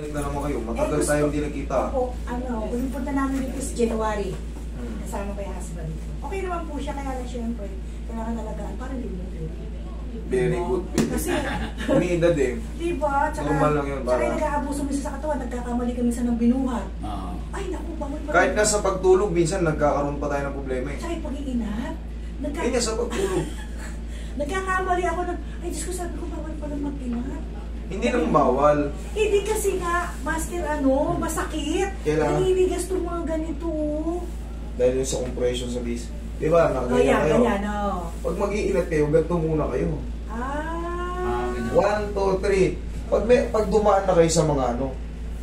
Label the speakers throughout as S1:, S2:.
S1: Balik na naman kayo, matagal tayo hindi nakita.
S2: Opo, uling punta namin dito is January. Kasama ko yung husband. Okay naman po siya, kaya lang syempre, kailangan talagaan para limutin.
S1: Very good.
S2: Kasi,
S1: umiidad eh.
S2: Diba? Tsaka,
S1: normal lang yun.
S2: Tsaka yung nag-aabuso minsan sa katawan, nagkakamali ka minsan ng binuhat. Ay, naku, bangon pa.
S1: Kahit nasa pagtulog, minsan nagkakaroon pa tayo ng problema eh.
S2: Tsaka yung pag-iinat.
S1: Kaya sa pagtulog.
S2: Nagkakamali ako ng, ay Diyos ko, sabi ko, bawal pa lang mag-inat.
S1: Hindi naman bawal.
S2: Hindi kasi nga, master, masakit.
S1: Kailangan.
S2: Naninigas itong mga ganito.
S1: Dahil yung sa compression sa disc. Diba, nakaganyan kayo.
S2: Ganyan,
S1: Pag mag-iinat kayo, ganito muna kayo. 1, 2, 3. Pag dumaan na kayo sa mga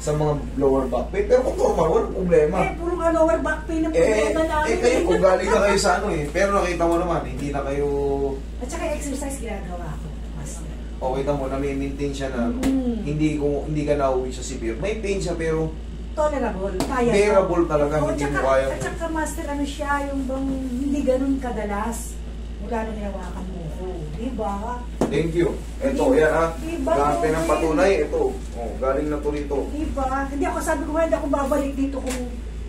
S1: sa mga lower back pain, pero kung normal, walang problema.
S2: Puro nga lower back pain ang problema namin.
S1: Kayo, kung galing na kayo sa pero nakita mo naman, hindi na kayo...
S2: At saka exercise ginagawa ko.
S1: O, kita mo, na-maintain siya na hindi ka nauwi sa severe. May pain siya, pero...
S2: Tolerable. Kaya.
S1: Bearable talaga, hindi mo kaya.
S2: At saka, master, siya, yung bang hindi ganun kadalas. Mula nung hinawakan mo ko. Diba?
S1: Thank you. Ito, yan ha.
S2: Diba?
S1: Lahat ng patunay, ito. Galing na to rito.
S2: Diba? Hindi ako sabi ko, hindi ako babalik dito kung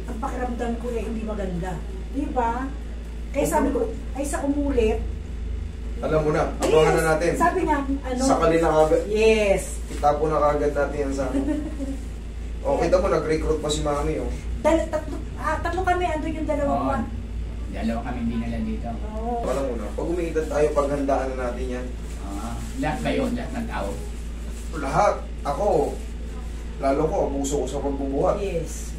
S2: ang pakiramdam ko hindi maganda. Diba? Kaya sabi ko, ay sa umulit.
S1: Alam mo na, abangan na natin.
S2: Sabi nga,
S1: sakali na kagad.
S2: Yes.
S1: Itapo na kagad natin yan sa kita mo, nag-recruit pa si Mami,
S2: Tatlo kami, andun yung dalawang one.
S3: Dalawa kami dinala dito.
S1: Alam mo na, pag umiidad tayo, paghandaan na natin yan.
S3: Lahat kayo, lahat ng tao.
S1: Lahat. Ako, lalo ko, abuso ko sa pagbubuhat.
S2: Yes.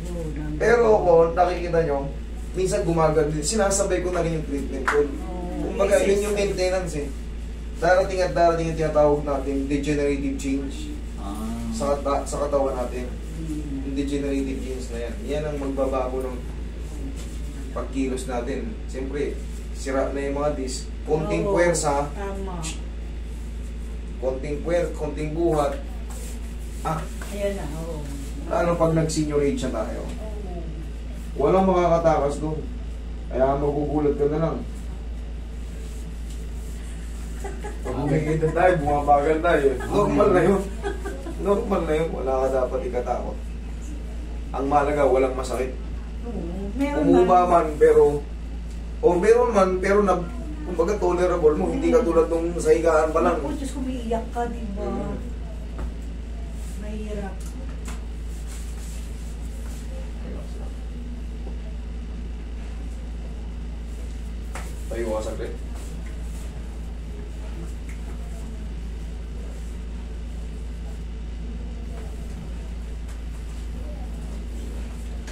S1: Pero ako, nakikita nyo, minsan gumaganda. Sinasabay ko na rin yung treatment ko. Kumbaga, yun yung maintenance eh. Darating at darating yung tinatawag natin, degenerative change. Sa katawan natin. Yung degenerative change na yan. Yan ang magbabago ng pagkilos natin. Siyempre, sira na yung mga disc. Konting puwersa. Konting buhat.
S2: Ayan na,
S1: Lalo pag nag-senior age na tayo. Walang makakatakas doon. Kaya magugulat ka na lang. Pag umigit na tayo, bumabagal tayo. Normal na yun. Normal na yun. Wala ka dapat ikatakot. Ang mahalaga, walang masakit. Umuba man, pero... meron man, pero kumbaga tolerable mo. Hindi ka tulad nung sa higaan pa lang.
S2: Ako, Diyos, kumiiyak ka, diba? Mahirap.
S1: Tayo ka saglit.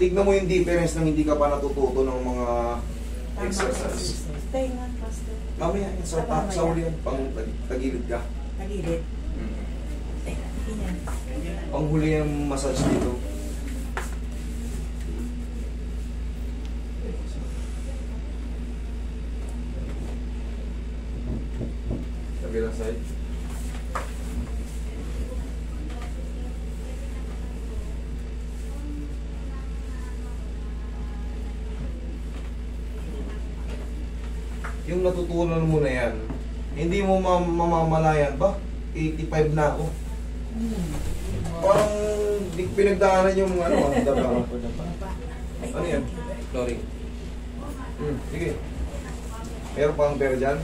S1: Tignan mo yung difference nang hindi ka pa natututo ng mga exercise.
S2: Tenga, pastor.
S1: Mamaya, sa uli yan, pang tagilid ka.
S2: Tagilid? Ganyan.
S1: Pang huli yung massage dito. Kabilang side. Yung natutunan mo na yan, hindi mo mamamalayan ba? 85 na ako. Parang pinagdaanan yung daba. Ano yan? Flooring. Sige. Meron pang pera dyan?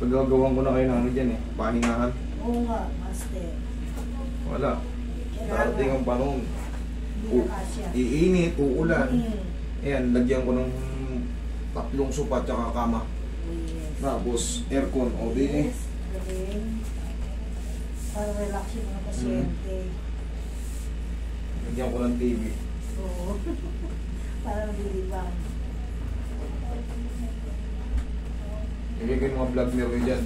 S1: Pagagawan ko na kayo ng dyan paningahan.
S2: Oo nga, master.
S1: Wala. Darating ang panahon. Iinit, uulan. Ayan, lagyan ko ng 3 sopa at kama. Tapos aircon,
S2: Yes, galing. Para relax yung mga pasyente.
S1: Lagyan ko ng TV.
S2: Oo. Para bilibang.
S1: Ibigay mga vlog nyo rin dyan.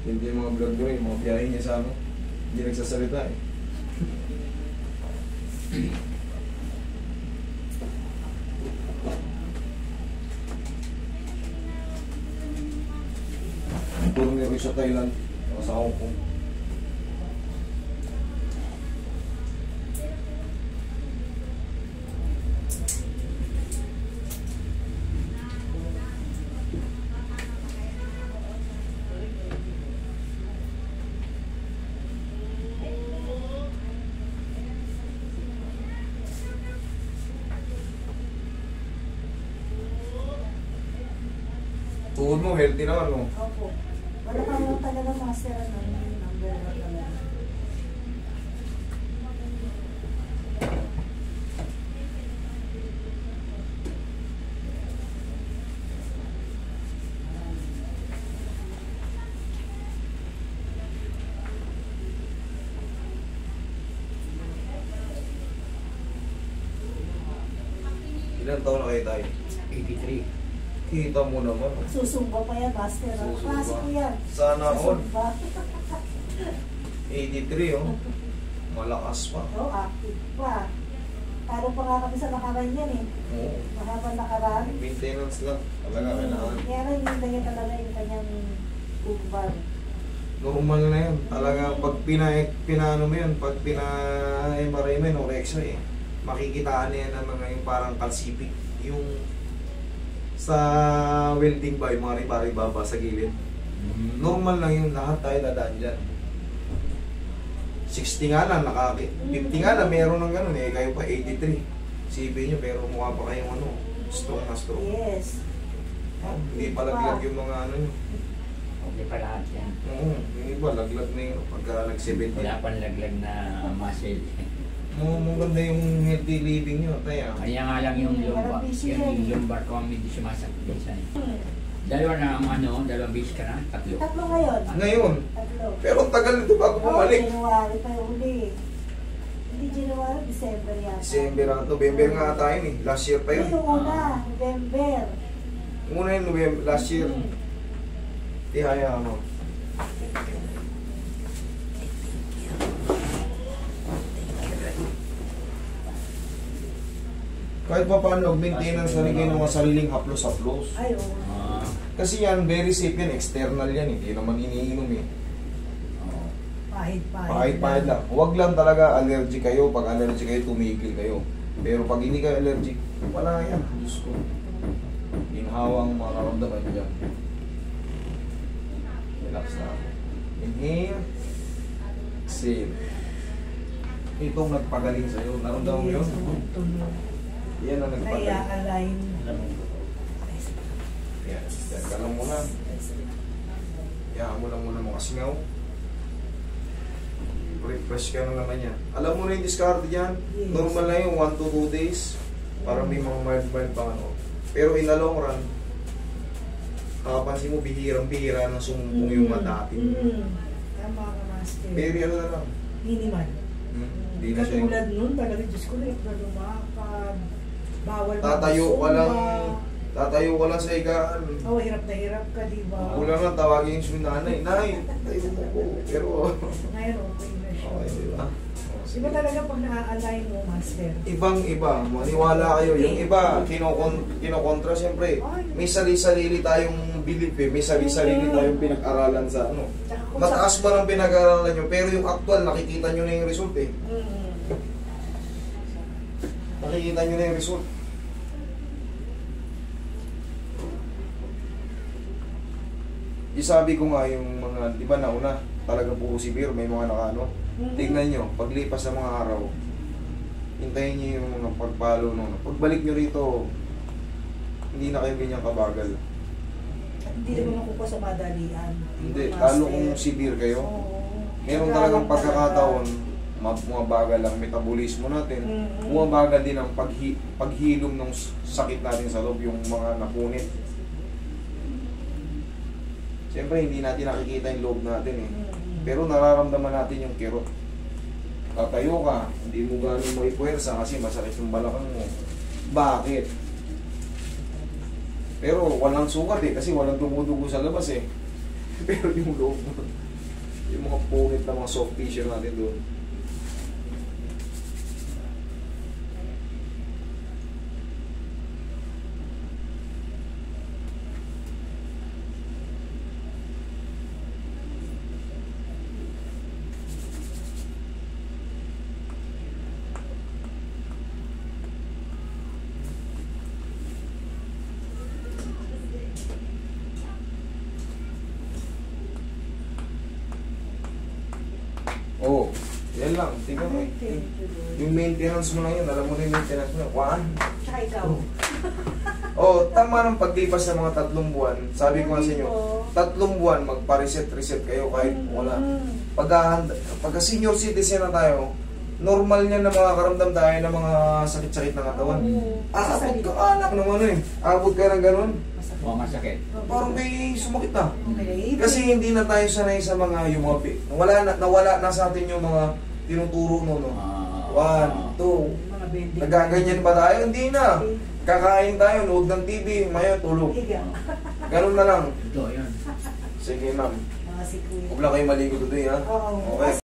S1: Hindi yung mga vlog nyo rin, mga biyahe niya sa hindi nagsasalita Puro nyo rin sa Thailand, sa Hong Kong. tuhod mo, healthy naman, no?
S2: Opo. Wala pa mo talaga master number one talaga.
S1: Ilan taon na kayo tayo?
S3: 83.
S1: Kita mo naman.
S2: Susumba pa yan, master. Ang
S1: Susumba.
S2: klase ko yan.
S1: Sana all.
S2: Susumba.
S1: 83, oh. Malakas pa.
S2: Oo, active pa. Talo pa nga kami sa lakaran yan eh.
S1: Oo.
S2: Mahabang lakaran.
S1: Maintenance lang. Talaga kailangan.
S2: Kaya rin hindi niya talaga yung kanyang ubar.
S1: Normal na yan. Talaga pag pinaano mo yan, pag pina-MRI mo yun, or X-ray, makikitaan na yan ng mga yung parang kalsipik. Yung sa welding ba, yung mga ribari baba sa gilid. Normal lang yung lahat tayo dadaan dyan. 60 nga lang, 50 nga lang, meron ng ganun eh, kayo pa 83. Sipin nyo, pero mukha pa kayong ano, strong na strong.
S2: Yes.
S1: Hindi pa laglag yung mga ano nyo.
S3: Okay pa lahat yan.
S1: Oo, yung iba laglag na yun pagka nag-70.
S3: Wala pang laglag na muscle.
S1: Maganda yung healthy living nyo, tayo.
S3: Kaya nga lang yung lumbar, yung lumbar ko ang hindi sumasakit minsan. Dalawa na ang dalawang beses ka na, tatlo.
S2: Tatlo ngayon.
S1: Ngayon,
S2: Tatlo.
S1: pero ang tagal nito bago bumalik.
S2: January pa yung uli. Hindi January, December yata.
S1: December ang November nga tayo eh. Last year pa yun.
S2: Yung una, November.
S1: Yung una yung November, last year. Tihaya mo. Kahit pa paano, maintenance na rin kayo ng mga sariling haplos-haplos.
S2: Ay, oo.
S1: Kasi yan, very safe yan, external yan, hindi naman iniinom eh. Pahit-pahit lang. Huwag lang talaga allergic kayo. Pag allergic kayo, tumigil kayo. Pero pag hindi kayo allergic, wala yan. Diyos ko. Ginhawang makaramdaman nyo dyan. Relax na. Inhale. Exhale. Itong nagpagaling sa'yo. Naramdaman mo yun? Yan ang nagpagaling.
S2: Naya-align.
S1: Yan. Yan ka lang muna. Yan mo lang muna mo kasingaw. Refresh ka na naman yan. Alam mo na yung discard dyan.
S2: Yes.
S1: Normal na yung 1 to 2 days. Para may mga mild pang ano. Pero in the long run, kapansin mo, bihirang-bihira na sumumpong yung mata natin.
S2: Tama ka, master.
S1: Pero ano na lang.
S2: Minimal.
S1: Hindi na siya yung...
S2: Katulad nun, talaga, Diyos ko na lumakad. Bawal
S1: Tatayo ka
S2: magsumba.
S1: lang. Tatayo ka lang sa higaan.
S2: Oo, hirap na hirap ka, di ba?
S1: Kulang lang, tawagin yung sumin nanay. Nay, tayo mo ko. Pero...
S2: Ngayon, okay na siya.
S1: Okay, di ba?
S2: Di ba talaga pag na-align mo, master?
S1: Ibang-iba, maniwala kayo. Yung iba, kinokontra, siyempre. May sarili-sarili tayong belief eh. May sarili-sarili tayong pinag-aralan sa ano.
S2: Tsaka kung
S1: Mataas ba ng pinag-aralan nyo, pero yung actual, nakikita nyo na yung result eh. Nakikita nyo na yung result. Isabi ko nga yung mga, di ba nauna, talaga po severe, may mga nakano. Tignan nyo, paglipas sa mga araw, hintayin nyo yung mga pagpalo nung. Pagbalik nyo rito, hindi na kayo ganyan kabagal.
S2: At hindi naman ako sa madalian.
S1: Hindi,
S2: Master.
S1: lalo kung severe kayo.
S2: Oo.
S1: Meron talagang pagkakataon, bumabagal ang metabolismo natin. Bumabagal din ang paghilom ng sakit natin sa loob, yung mga napunit. Siyempre, hindi natin nakikita yung loob natin eh. Pero nararamdaman natin yung kirot. Tatayo ka, hindi mo gano'ng maipuwersa kasi masakit yung balakang mo. Bakit? Pero walang sukat eh, kasi walang dumudugo sa labas eh. Pero yung loob mo, yung mga pungit na mga soft tissue natin doon. Oo. Yan lang. Tingnan mo. Yung maintenance mo lang yun. Alam mo na yung maintenance mo. One.
S2: Tsaka ikaw.
S1: Oo. tama ng paglipas ng mga 3 buwan. Sabi ko nga sa inyo, 3 buwan, magpa-reset kayo kahit wala. Pagka senior citizen na tayo, normal niya na makakaramdam tayo ng mga sakit-sakit ng katawan. Aabot ka anak ng ano eh. Aabot ka ng ganun.
S3: Oo, masakit.
S1: Parang may sumakit na.
S2: Okay.
S1: Kasi hindi na tayo sanay sa mga yumapi. Nawala na sa atin yung mga tinuturo no. 1, 2.
S2: Mga bending.
S1: Nagaganyan ba tayo? Hindi na. Kakain tayo, nood ng TV, maya tulog.
S2: Higa.
S1: Ganun na lang.
S3: Ito, yun.
S1: Sige ma'am.
S2: Si Kuya.
S1: Huwag lang kayo maligo today ha.
S2: Oo.
S1: Okay.